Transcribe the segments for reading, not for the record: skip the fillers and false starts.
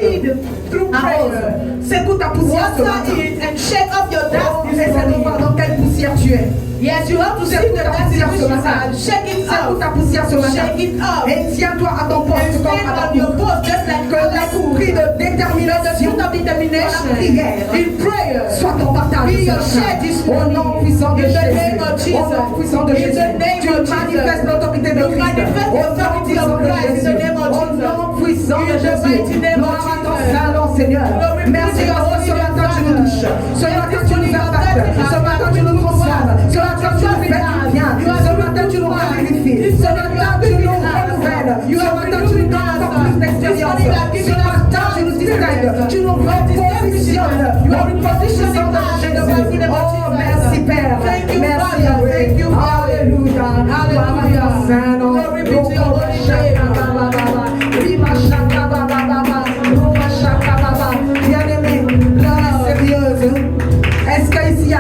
Through prayer. Secoue ta poussière ce matin. And shake off your dust. Dans quelle poussière tu es? Yes, you have to shake the dust ce matin. Shake it up. Secoue ta poussière ce matin. Shake it up. Et tiens-toi à ton poste comme à your post, just like l'esprit de détermination, la prière, in prayer, soit ton partage. Be your share this morning. Au nom puissant de Jésus. Au nom puissant de Jésus. Tu manifestes l'autorité de Christ. Au nom puissant de Jésus. Gloire à ton salon, Seigneur. Merci parce que ce matin tu nous touches. Ce matin tu nous impactes. Ce matin tu nous transformes. Ce matin tu nous fais du bien. Ce matin tu nous glorifies. Ce matin tu nous renouvelles. Ce matin tu nous donnes encore plus d'expérience. Ce matin tu nous distingues. Tu nous repositionnes. Dans une position de Jésus. Oh, merci Père. Merci Yahweh. Alléluia. Alléluia. Glory be to your holy name. Bien-aimé, là, sérieuse. Est-ce qu'ici il y a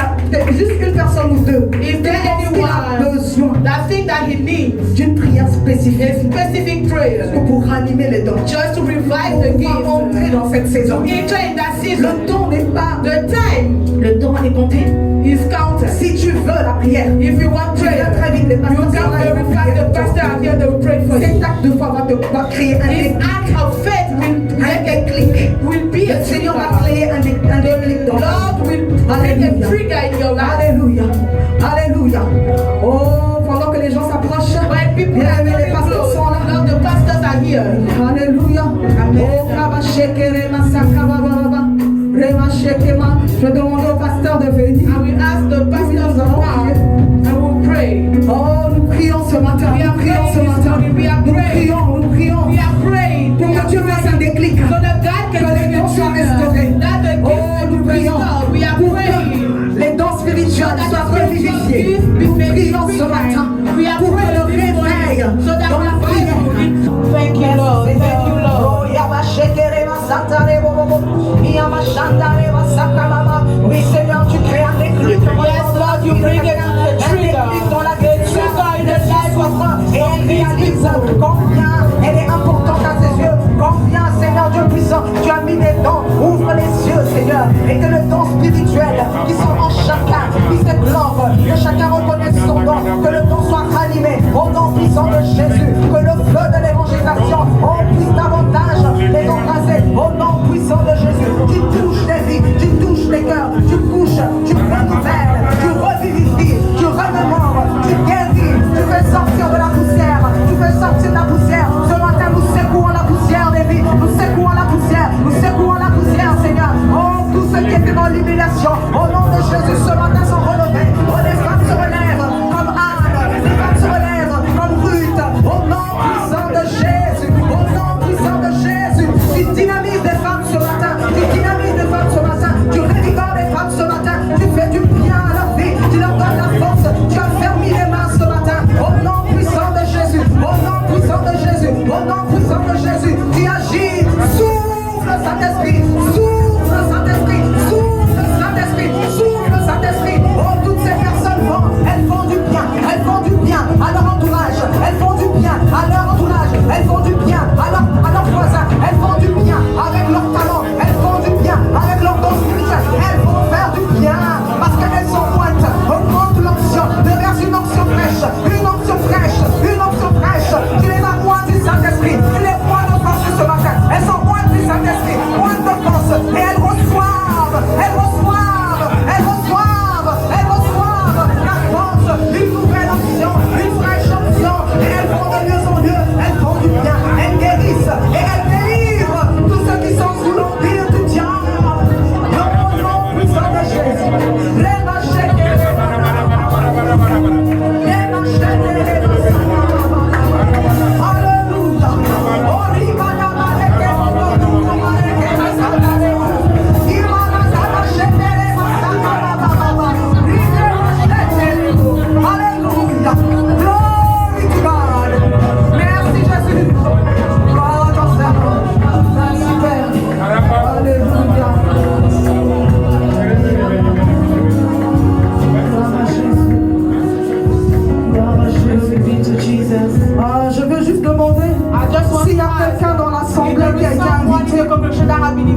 juste une personne ou deux? If there anyone besoin that thing that he needs d'une prière spécifique, a specific prayer, pour ranimer les dons, just to revive the gift, entrer dans cette saison. Enter in that season. Le temps n'est pas the time. Le temps est compté. Is counted. Si tu veux la prière, if you want prayer, très vite les pasteurs the pastor are here to pray for you. Cet acte de foi va créer un déclic. Act of faith will make a click. Will be a Seigneur va créer un déclic dans Lord will make a trigger in your life. Alléluia. Alléluia. Oh, pendant que les gens s'approchent, les pasteurs sont là. Lord, the pastors are here. Alléluia. Oh, je vais demander au pasteur de venir. I will ask the pastor to come. I will pray. Oh, nous prions ce matin. Nous prions ce matin. Nous prions. We are praying. Pour que Dieu fasse un déclic. So that God can que les dons soient restaurés. Oh, nous prions. We are praying. Les dons spirituels soient revivifiés. Nous prions ce matin. We are pour que le réveil dans la prière. Thank you, Lord. Thank you, Lord. Oui, Seigneur, tu crées un déclic. Yes, Lord, you bring it on the trigger. Dans la trigger in the life. Et elle réalise combien elle est importante à ses yeux. Combien, Seigneur Dieu puissant, tu as mis des dons. Ouvre les yeux, Seigneur. Et que le don spirituel qui sont en chacun puisse éclore. Que chacun reconnaisse son don. Que le don soit ranimé au nom puissant de Jésus. Que le feu de l'évangélisation puisse davantage les embraser au nom puissant de Jésus. Tu touches les vies, tu touches les cœurs, tu couches, tu renouvelles, tu revivifies, tu remémores, tu guéris, tu fais sortir de la poussière, tu fais sortir de la poussière. Ce matin, nous secouons la poussière des vies, nous secouons la poussière, Seigneur. Oh, tout ce qui était dans l'humiliation, au nom de Jésus, ce matin sont relevés. Oh, les femmes se relèvent comme Anne, les femmes se relèvent comme Ruth, au nom puissant de Jésus, au nom puissant de Jésus. Tu dynamises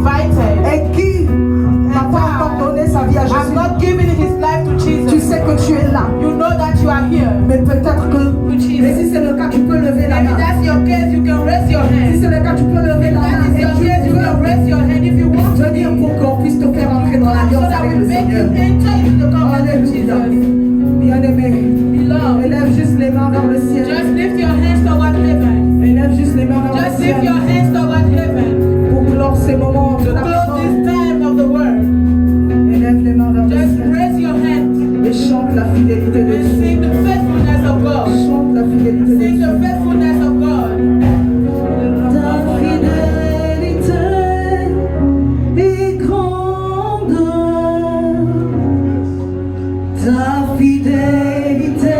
invited et qui n'a pas encore donné sa vie à has Jésus, not given his life to tu Jesus, sais que tu es là. you know that you are here. Mais peut-être que, mais si c'est le cas, tu peux lever la Maybe main. that's your case, you can raise your Si hand. c'est le cas, tu peux lever la main. That is Et your tu case, you can raise your hand if you want to. venir pour qu'on puisse te faire entrer dans So l'alliance that avec we le make you Seigneur. enter into the covenant with Alléluia. Jesus. Bien-aimé, Beloved, élève juste les mains vers le ciel. just lift your hands toward heaven. Élève juste les mains vers Just le lift ciel your hands toward heaven. pour clore ces moments de To la close parole. this time of the word. Élève les mains vers le Just ciel raise your hands et chante la fidélité de and Dieu. sing the faithfulness of God. Chante la fidélité de Sing Dieu. the faithfulness of God. Ta fidélité est grande. Ta fidélité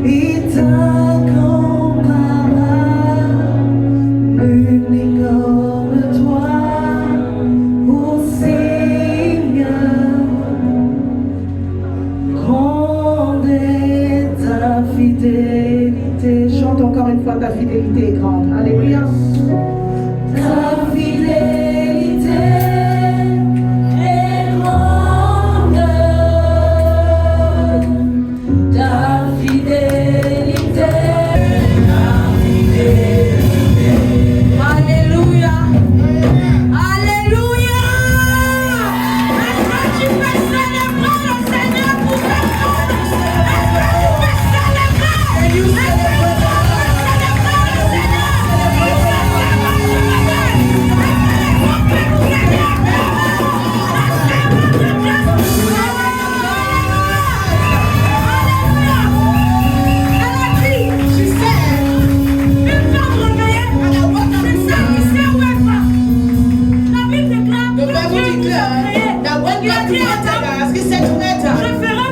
est incomparable. L'unique comme toi, ô Seigneur. Grande est ta fidélité. Chante encore une fois, ta fidélité est grande. Alléluia. Ta fidélité est grande. Ta fidélité. Alléluia. Alléluia. Est-ce que tu peux célébrer le Seigneur pour cette chose? Est-ce que tu peux célébrer? Est-ce que tu peux célébrer le Seigneur pour cette She said, une femme réveillée, c'est celle qui sait où elle va. La Bible déclare The que Bible Dieu nous a declares créés. that when Il a God dit à created Adam, us, He said to je Adam, ferai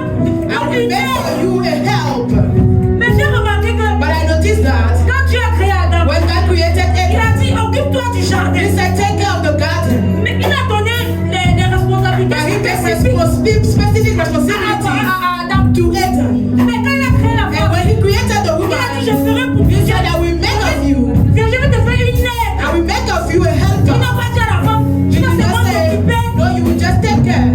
I will une make aide. for you a help. Mais j'ai remarqué que But I noticed that quand Dieu a créé Adam, when God created il a Adam, dit occupe-toi du jardin. He said, take care of the garden. Mais il a donné les responsabilités But He gave spécifiques specific à responsibility Adam. to Adam. Mais quand il a créé la And femme, when He created the il a dit je woman, ferai pour He Dieu. said, I will make of you, Je vais te faire une aide. I will make of you a Il helper. n'a pas dit à la femme, He tu vas did seulement not say, t'occuper no, you will just take care de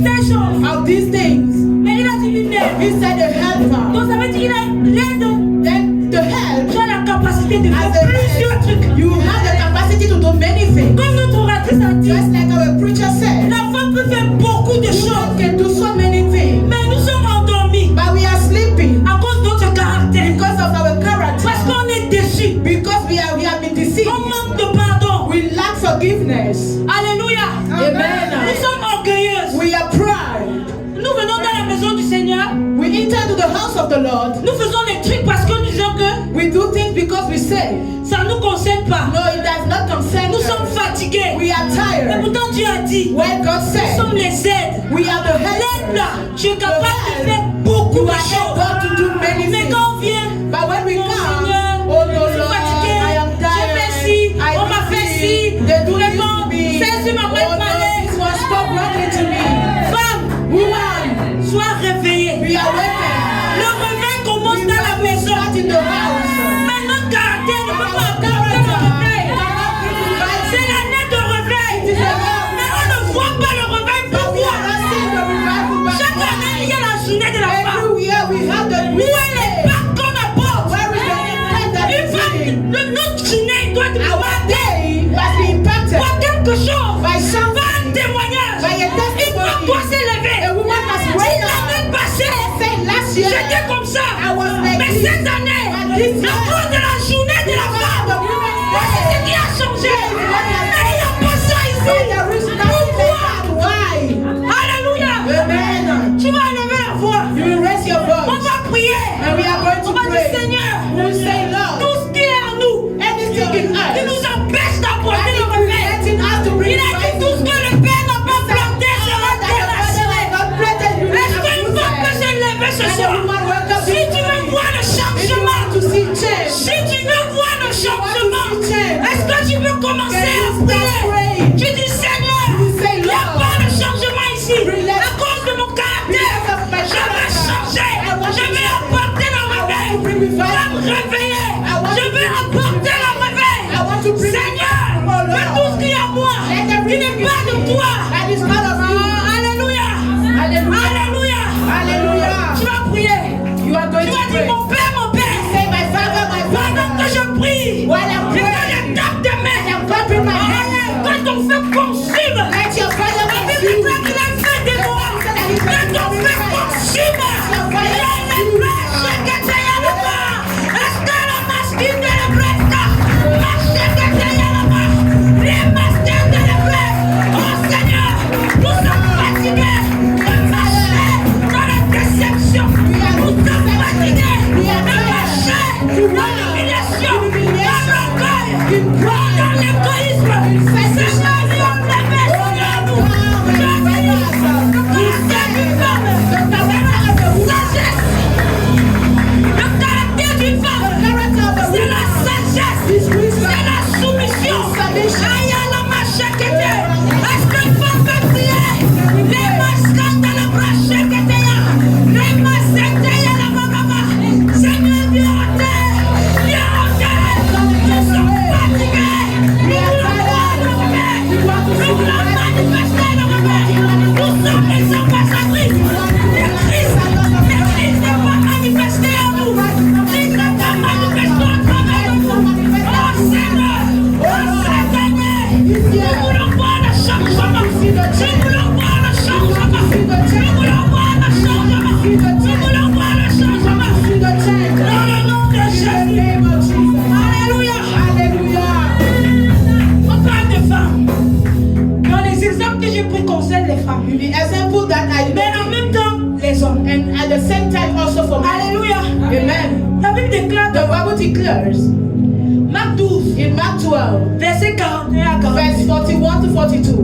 ces choses. of these things. Mais il a dit une aide. He said a helper. Donc ça veut dire qu'il a l'aide. Then the help, Tu as la capacité de faire as a plusieurs trucs. help, you have the capacity to do many things. Comme notre oratrice a dit, Just like our preacher said, la femme peut faire beaucoup de choses. women can do so many things, Mais nous sommes endormis but we are sleeping à cause de notre caractère. because of our Parce character, qu'on est déçus. because we have been deceived. On manque de pardon. We lack forgiveness. Alléluia. Amen. Nous sommes orgueilleuses. We are proud. Nous venons dans la maison du Seigneur. We enter to the house of the Lord. Nous faisons les trucs parce que nous disons que We do things because we say, ça ne nous concerne pas. no, it does not concern Nous sommes us. fatigués. We are Mais tired. pourtant Dieu a dit, When God nous said, sommes les aides. we are the L'aide helpers. là, tu es capable de faire beaucoup You de are choses. able to do many Mais things. quand on vient, But when we mon come, Seigneur, oh no, je suis Lord, fatigué, I am j'ai fait ci, tired. on m'a fait ci, They do vraiment, this to me. celle-ci m'a Oh fait no, parler. this one stop working to me. Femme, Woman, sois réveillée. we are working. Le réveil commence We dans la must maison. start in the house. Mais notre caractère ne peut pas apporter le réveil. C'est l'année de réveil. Mais on ne voit pas le réveil. But we Pourquoi? are not seeing the revival back Chaque année, il y a la journée de la femme. Every year we have the Où est les pactes qu'on apporte? Where is the impact that Une is femme, seen? notre journée doit être Our marquée day must be impacted par quelque chose. by Par un something. témoignage. By a Une femme testimony. doit s'élever. A woman must Si wake up. l'année passée, Say last year, j'étais comme ça. I was like Mais this. cette année, But this à year, cause de la journée de la femme, the women's voici day. ce qui a changé. Yes, what has- Mais il n'y a pas ça So ici. there is nothing like that. Why? Alléluia. Amen. Tu vas élever la voix. You will raise your On voice. va prier. And we are going to On va dire, pray. Seigneur, We will say, Lord, tout ce qui est en nous, anything in qui us nous empêche d'apporter that le is réveil. preventing us to bring Il a dit tout ce que le Père n'a pas planté sera that the Father déraciné. has not planted you in Est-ce qu'une femme peut se lever ce And the soir? woman wake up Si this tu veux morning. voir le If you changement, want to see change, si tu veux voir le changement, to see change, est-ce que tu veux commencer can à you start prier? praying? Tu dis Seigneur, You say, il n'y a Lord, pas de changement ici. relax. À cause de mon caractère, Because of my je vais character, changer. I want Je to vais change. apporter le I want to réveil. bring Je vais revival. me réveiller. I want Je to vais bring apporter le réveil. I want to bring Seigneur, Oh, Lord. fais tout ce qu'il y a à moi ton feu consume. Let your fire La Bible consume. déclare qu'il a fait des morts. Que ton feu consume. Est-ce que la masquine de la bresta? Oh Seigneur, nous sommes fatigués de marcher dans la déception. Nous sommes fatigués de marcher dans l'humiliation, dans l'orgueil, dans l'égoïsme. Seigneur, viens lever sur nous. Sagesse. Le caractère d'une femme, c'est la sagesse, c'est la soumission. Aïe, la machakete. Est-ce qu'une femme peut prier? Les masques de la brachakete. Les masques de la mamama. Seigneur, viens en terre. Viens en terre. Nous sommes fatigués. Nous voulons manifester le remède. Nous sommes les ambassadrices. Les Christ n'est pas manifesté en nous. Christ n'est pas manifesté au travers de nous. Oh Seigneur, nous voulons voir le changement. Nous voulons voir le changement. Nous voulons voir le changement. Nous voulons voir le changement. Dans le nom de Jésus. Alléluia. On parle de femmes. Dans les exemples que j'ai pris concernent les femmes. The example that I Mais en même temps, les hommes. and at the same time also for men. Alléluia. Amen. La Bible déclare The dans Bible declares Marc 12, in Mark 12, verset 41 à 40. verse 41 to 42,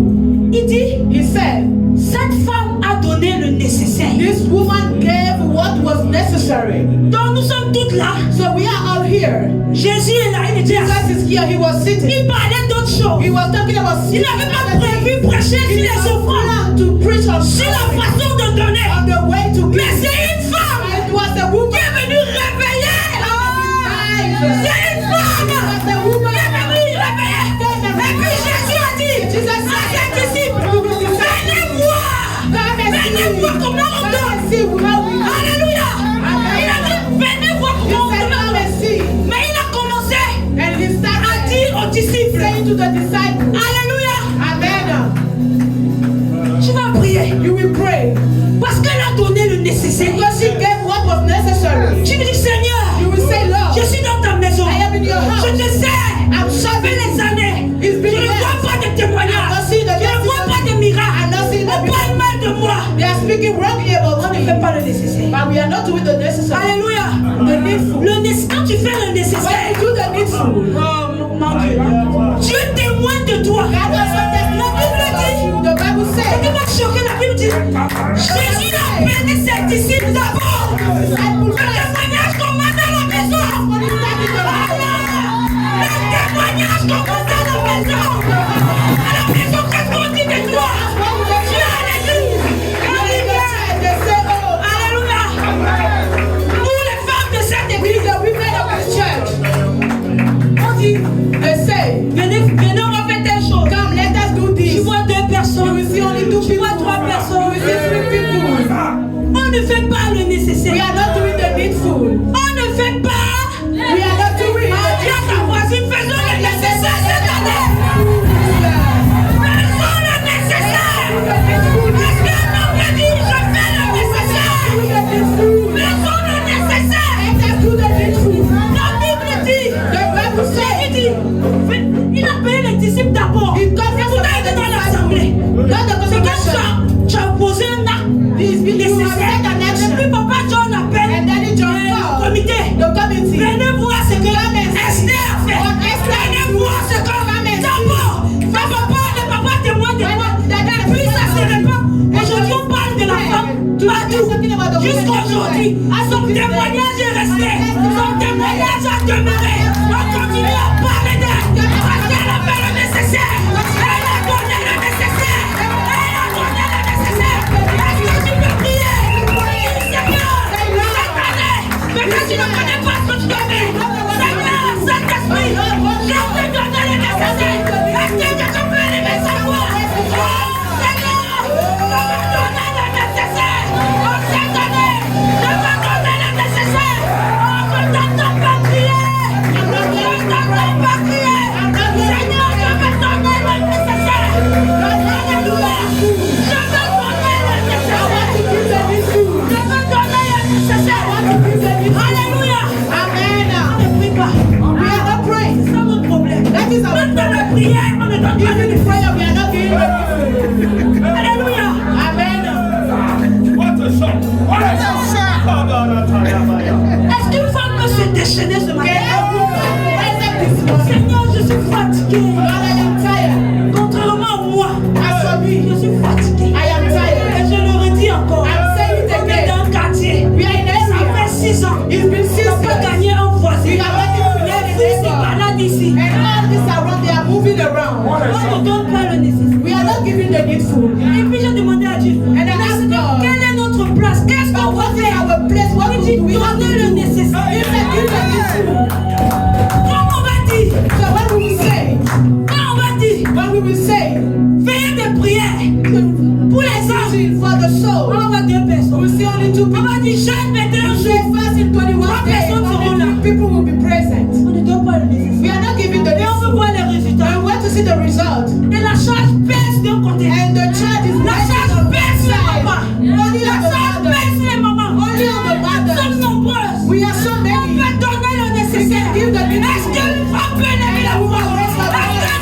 Il dit, he said, cette femme a donné le nécessaire. this woman gave what was necessary. Donc nous sommes toutes là. So we are all here. Jésus est là, il était là. Jesus is here. He was sitting. Il parlait d'autres choses. He was talking about Il n'avait pas prévu prêcher sur les offrandes, plan to preach on sur la façon de donner. on the way to Mais give. c'est une femme It was a qui woman. est venue réveiller. C'est une femme qui est venue réveiller. Et puis Jésus a dit à ses disciples, venez voir comment on donne. Alléluia. Il a dit, venez voir comment on donne. Mais il a commencé And he à started dire aux disciples, saying to the disciples, Alléluia, Amen. tu vas prier. You will pray. Parce qu'elle a donné le nécessaire. Because she gave what was necessary. Tu me dis, Seigneur, You will say, Lord, je suis dans ta maison. I am in your house. Je te sais. Ça fait les années. Je ne vois pas de témoignages. Je ne vois pas de miracles. On parle mal de moi. They are speaking wrongly about On ne me. fait pas le nécessaire. But we are not doing the necessary. Alléluia. The needful. Quand tu fais le When nécessaire, you do the needful, oh mon Dieu, Dieu témoigne de toi. God also testifies about you. The Bible Ce qui says, va te choquer, la Bible dit, Jésus a appelé ses disciples d'abord. Le témoignage commence à la maison. Le témoignage commence à la maison. À la maison, qu'est-ce qu'on dit de toi? Tu as l'église. Alléluia. Alléluia. Nous, les femmes de cette we église, the women of this church, on dit, they say, venez, on va faire telle chose. come, let us do Tu this. vois deux personnes, You will see only two tu people. vois trois You personnes. will see three people. On ne fait pas le We nécessaire. are not doing the needful. On ne fait pas. We are not doing Dis à ta voisine, faisons le nécessaire cette année. Faisons le nécessaire. Parce qu'un homme me dit, je fais le nécessaire. Faisons le nécessaire. La Bible dit, Jésus dit, il a payé les disciples d'abord. Et tout a été dans l'assemblée. C'est comme ça, tu as posé un acte nécessaire. Et puis papa John appelle le comité. Venez voir ce que Esther a fait. Venez voir ce que d'abord, le papa témoigne de moi. Et puis ça se répand. Aujourd'hui, on parle de la femme partout. Jusqu'à aujourd'hui, son témoignage est resté. Son témoignage a demeuré. On continue à parler d'elle. Parce qu'elle a fait le nécessaire. Elle a donné le nécessaire. Elle a donné le nécessaire. Est-ce que tu peux prier? Seigneur, cette année, peut-être tu ne connais pas ce que tu dois faire. Seigneur, Saint-Esprit, je te donne le nécessaire. Est-ce que tu peux lever sa voix? Oh Seigneur, je vais donner le nécessaire. Oh cette année, je vais donner le nécessaire. pas de Even prayer, we are not giving the Alléluia. Amen. What a shock! What a shock! Est-ce qu'une femme peut se déchaîner ce matin? Can Seigneur, je suis fatiguée. Lord, I am tired. Contrairement à moi, As for me, je suis fatiguée. I am tired. Et je le redis encore. I'm saying it On est again. dans un quartier. We are in Ça area. fait 6 ans. It's been 6 On n'a pas years. gagné un voisin. We are not even Les getting fils se neighbor. baladent ici. And all this around, they are moving around. On ne donne pas le nécessaire. We are not giving the needful. Et puis j'ai demandé à Dieu, And I asked God, quelle est notre place? Qu'est-ce qu'on but va what is faire? our place? What Il dit, do we have to donnez le do? nécessaire. He said, give the needful. Quand on va dire, So what we will say? quand on va dire, What we will say? veillez des prières pour les âmes. For the soul. On va voir 2 We personnes. will see only 2 On people. va dire, jeûne 21 Say jours. fast in 21 Trois days. personnes seront là. Only 3 people will be present. On ne donne pas le nécessaire. We are not giving the Et on veut needful. voir les résultats. And we want to see the result. Et la charge pèse d'un côté. And the child is La charge pèse les mamans. Only La on the charge mother. pèse les mamans. Only on the Nous mother. sommes nombreuses. We are so On many. peut donner le nécessaire. We can give the needful. Est-ce qu'une femme peut lever la voix? Est-ce qu'un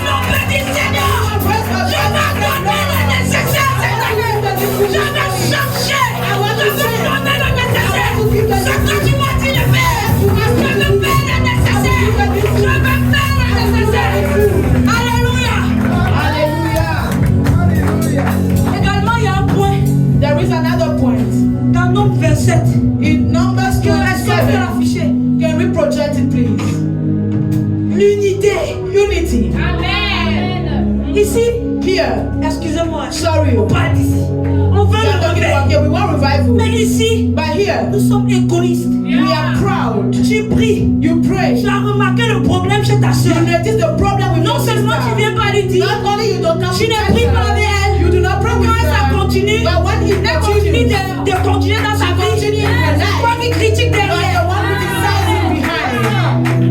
homme peut dire, Seigneur, je vais donner le nécessaire cette année. Je vais chercher. Je vais donner le nécessaire. Ce que tu m'as dit de faire. Je vais faire le nécessaire. Je vais faire le nécessaire. Alléluia. Hallelujah. Également, il y a un point There is another point. dans Nombre 27. In Numbers Est-ce qu'on peut 27, l'afficher? can we project it, please? L'unité. Unity. Ici, Here. excusez-moi, Sorry. on parle d'ici. On veut We are le talking regret. about here. We want revival. Mais ici, But here, nous sommes égoïstes. we are proud. Tu pries. You pray. Tu as remarqué le problème chez ta You soeur. notice the problem with Non your seulement tu sister. viens pas lui dire, Not only you don't come tu to ne church pries pas her, avec elle. you do not pray with Quand ça her. continue, But when it elle continue continues, de continuer dans sa vie. continue in her C'est toi life. qui critique You are the derrière. one who decides behind.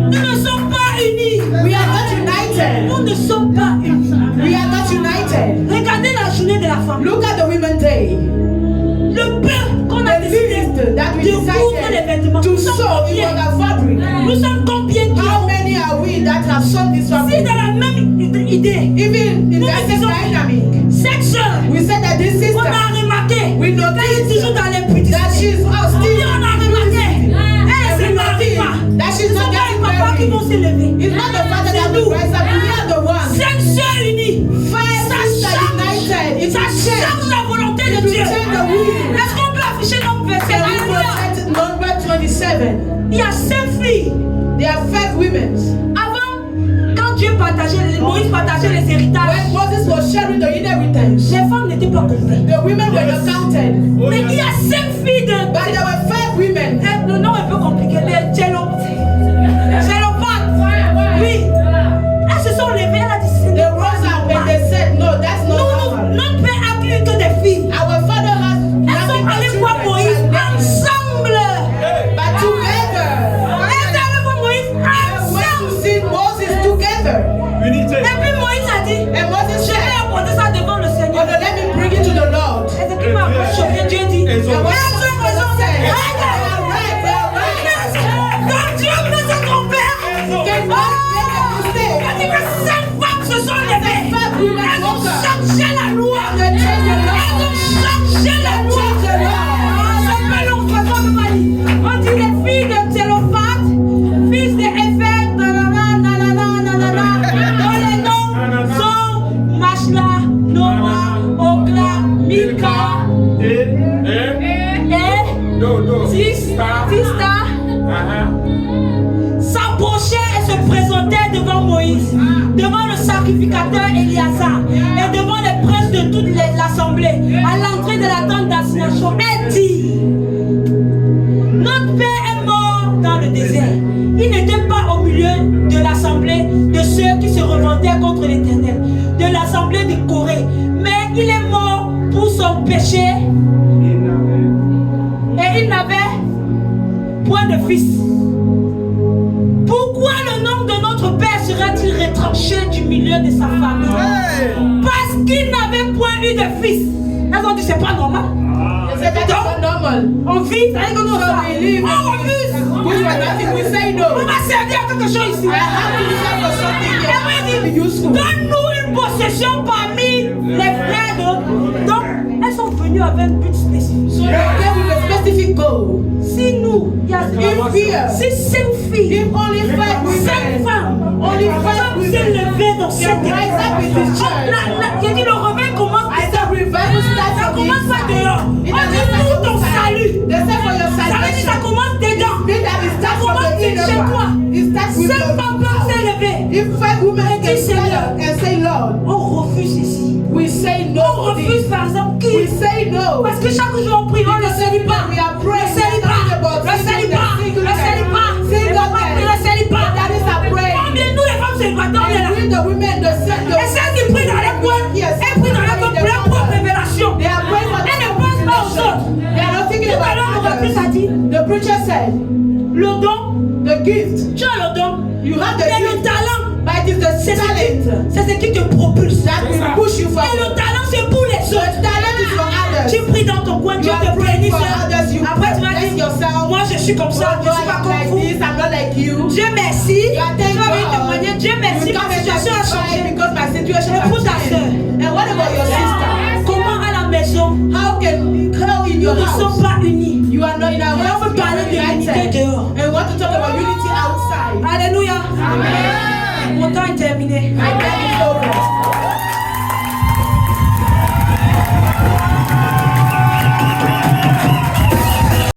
Nous ne sommes pas unis. We are not united. Nous ne sommes pas unis. We are not united. Regardez la journée de la femme. Look at the Women's Day. Le pain qu'on a The décidé list that we de coudre les vêtements. decided Nous to sommes sew it combien? was a fabric. Nous sommes combien qui How ont many are we that have sewn this si fabric? dans la même idée, Even in Nous that same disons- dynamic, cette sœur, we said that this on sister, a remarqué we qu'elle est toujours noticed dans les that petits. she's Oui, on a remarqué. Elle we ne se marie pas. noticed that she's Ce not sont pas les getting papas qui vont married. s'élever. It's not the father that will rise up. We are the ones. Cinq sœurs unies. Five Ça sisters united. It's Ça a change. change la volonté de To Dieu. change the will. Est-ce qu'on peut afficher Nombre 27? Can we Alléluia. project number 27? Il y a 5 filles. There are 5 women. Avant, quand Dieu partageait, Moïse partageait les héritages, When Moses was sharing the inheritance, les femmes n'étaient pas comptées. the women were not counted. Mais il y a 5 filles de... But there were 5 women. Le nom est un peu compliqué. Les Tchélopates. Oui. Elles se sont levées. Elle a dit, They rose up and they said, no, that's not normal. notre père a plus que des filles. Our father has Elles sont nothing allées but voir Moïse children. ensemble. But together. Elles sont allées voir Moïse They went ensemble. to see Moses together. Unité. Et puis Moïse a dit, And Moses je vais said, apporter ça devant le oh, Seigneur. no, let me bring it to the Lord. Et ce qui m'a fait choquer, Dieu dit, Elles ont- elles ont raison. They are Regarde. right, they are right. Quand Dieu peut se tromper, Can God make a mistake? quand il que 5 femmes se sont levées, women elles ont woke up. changé la loi. They changed the law. Elles ont changé la loi. Change the law. C'est pas long, François peut pas lire. On dit les filles de Tchélophate, fils de Hépher, dont les noms sont Machla, Noah, Ogla, Mika Et et do. Tista. Uh-huh. S'approchaient et se présentaient devant Moïse, devant le sacrificateur Éliasar et devant les princes de toute l'assemblée à l'entrée de la tente d'assignation. Elle dit, notre père est mort dans le désert. Il n'était pas au milieu de l'assemblée de ceux qui se revendaient contre l'Éternel, de l'assemblée de Corée, mais il est mort pour son péché et il n'avait point de fils. Pourquoi le nom de notre père serait-il retranché du milieu de sa famille? Parce qu'il n'avait point eu de fils. Elles ont dit c'est pas normal. They said that's not normal. On vit, ça veut dire que nous, So we live. on refuse. We were nothing. We say On no. va servir à quelque chose ici. I have to serve for something Elle m'a here. dit, Be useful. donne-nous une possession parmi les frères. Donc, elles sont venues avec un but spécifique. So they came with a specific goal. Si nous, il y a si 5 filles, If only 5 5 women, femmes, only 5 s'est women, levé dans cette rise up in this church. J'ai dit le réveil commence. I said revival starts Ça from the commence pas inside. dehors. It On dit doesn't pour ton start salut. They say for your Ça veut dire que ça salvation. commence dedans. Mean that it starts from Comment the c'est inner chez toi? one. It starts with 5 femmes peuvent your s'élever. If 5 women can Dis, stand Seigneur. up and say, Lord, On refuse ici. we say On no to refuse this. par exemple We qui? say no. Parce que chaque jour on prie, on le célibat. We are Le praying. célibat. about Le célibat. Le célibat. Les mamans prient le célibat. That is a prayer. Combien nous les femmes célibataires, on est là? And we the women, the Et celles qui prient dans les coins, elles prient dans les coins pour leur propre révélation. They are praying for Elles ne pensent pas aux autres. They are not thinking Tout à l'heure, le about pasteur a dit, The preacher said, le don, the gift, tu as le don, you have the mais le gift, talent, but it is the c'est talent ce qui te propulse. that will push you Et le forward. talent, c'est pour les The autres. talent is for others. Tu pries dans ton coin, You Dieu are te praying bénit. for others. You Après, tu vas bless dire, yourself. moi je suis comme ça, je ne suis pas I'm comme like vous. this, I'm not like you. Dieu merci. You are Tu thank vas venir God. témoigner. Dieu merci, You ma come and situation a testify changé. because my situation Et pour ta has sœur? changed. And what about your sister? Comment à la maison, How in nous your ne sommes house pas unis? you are not in our Et on house, veut you are parler not de l'unité united. dehors. And we want to talk about unity outside. Alléluia. Mon temps est terminé. My time